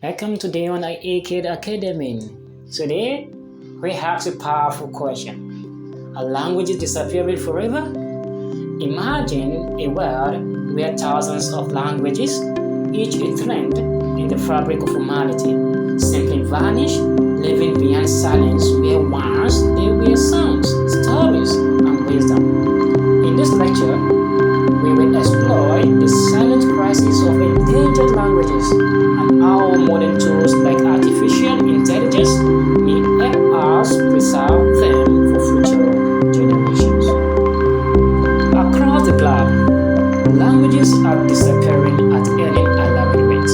Welcome to DYOR-AKAY Academy. Today, we ask a powerful question. Are languages disappearing forever? Imagine a world where thousands of languages, each a thread in the fabric of humanity, simply vanish, leaving behind silence where once there were songs, stories, and wisdom. In this lecture, we will explore the silent crisis of endangered languages and how modern tools like artificial intelligence may help us preserve them for future generations. Across the globe, languages are disappearing at an alarming rate.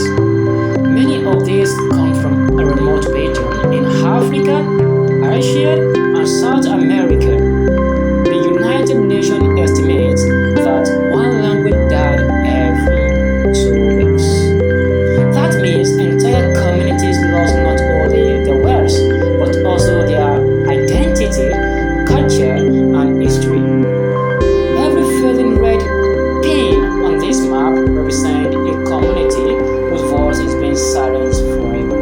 Many of these come from a remote region in Africa, Asia, and South America. The United Nations estimates that one language died every 2 weeks. That means entire communities lost not only their words, but also their identity, culture, and history. Every fading red pin on this map represents a community whose voice is being silenced forever.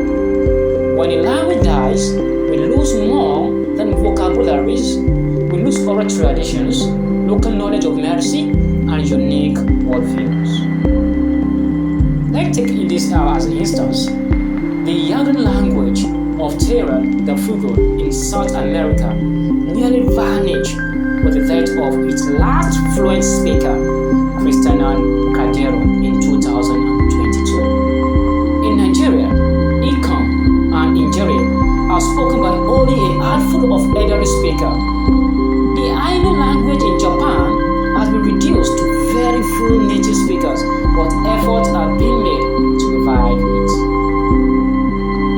When a language dies, we lose more than vocabularies. We lose oral traditions, local knowledge of mercy, and unique worldviews. Let's take this as an instance. The Yagan language of Terra del Fuego in South America nearly vanished with the death of its last fluent speaker, Cristiano Caldero, in 2022. In Nigeria, Ikom and Injere are spoken by only a handful of elderly speakers. The Ainu language in Japan has been reduced to very few native speakers, but efforts are being made to revive it.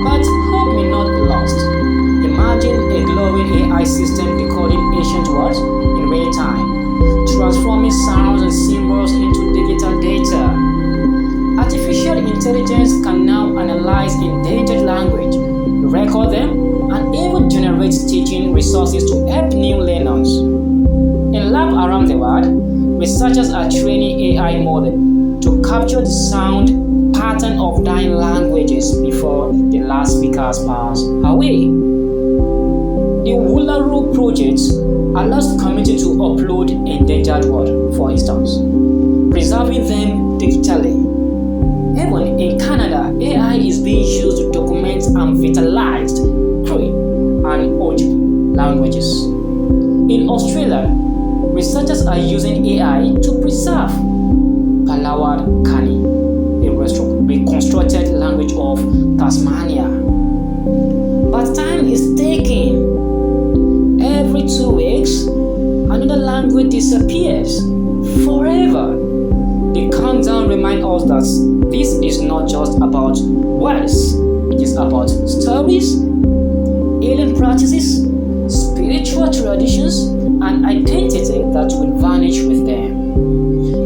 But hope may not be lost. Imagine a glowing AI system decoding ancient words in real time, transforming sounds and symbols into digital data. Artificial intelligence can now analyze endangered language, record them, and even generate teaching resources to help new learners. In labs around the world, researchers are training AI models to capture the sound pattern of dying languages before the last speakers pass away. The Woolaroo project allows the community to upload endangered words, for instance, preserving them digitally. Even in Canada, AI is being used to document and vitalize Cree and Ojibwe languages. In Australia, researchers are using AI to preserve Palawar-Kani, a reconstructed language of Tasmania. But time is ticking. Every 2 weeks, another language disappears forever. The countdown reminds us that this is not just about words, it is about stories, healing practices, spiritual traditions, and identity that will vanish with them.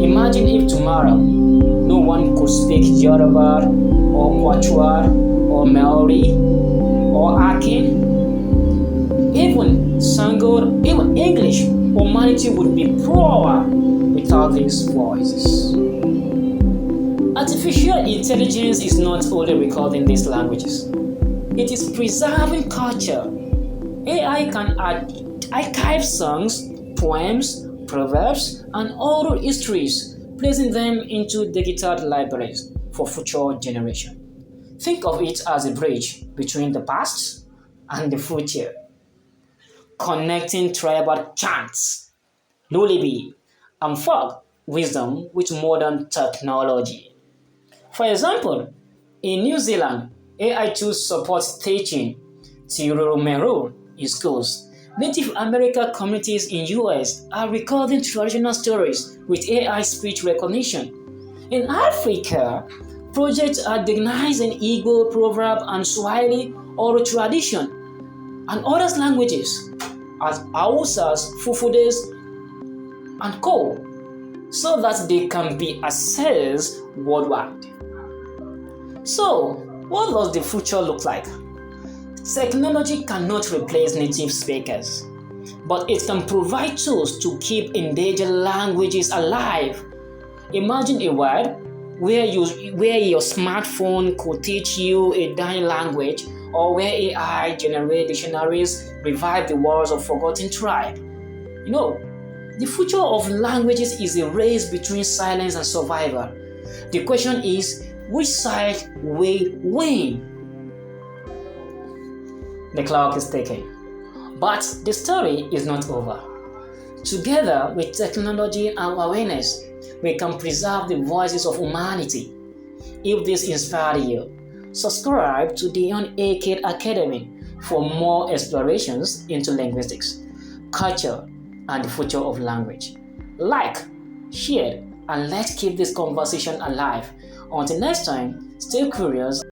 Imagine if tomorrow no one could speak Yoruba or Quechua or Maori or Akin, even Sango, even English. Humanity would be poor without these voices. Artificial intelligence is not only recording these languages, it is preserving culture. AI can archive songs, poems, proverbs, and oral histories, placing them into digital libraries for future generations. Think of it as a bridge between the past and the future, connecting tribal chants, lullaby, and folk wisdom with modern technology. For example, in New Zealand, AI tools support teaching Tirumeru in schools. Native American communities in US are recording traditional stories with AI speech recognition. In Africa, projects are diagnosing Igbo proverb and Swahili oral tradition and other languages as Hausas, Fufudes, and Co, so that they can be accessed worldwide. So, what does the future look like? Technology cannot replace native speakers, but it can provide tools to keep endangered languages alive. Imagine a world where your smartphone could teach you a dying language, or where AI generate dictionaries revive the words of forgotten tribe. The future of languages is a race between silence and survival. The question is, which side will win? The clock is ticking. But the story is not over. Together with technology and awareness, we can preserve the voices of humanity. If this inspired you, subscribe to the DYOR-AKAY Academy for more explorations into linguistics, culture, and the future of language. Like, share, and let's keep this conversation alive. Until next time, stay curious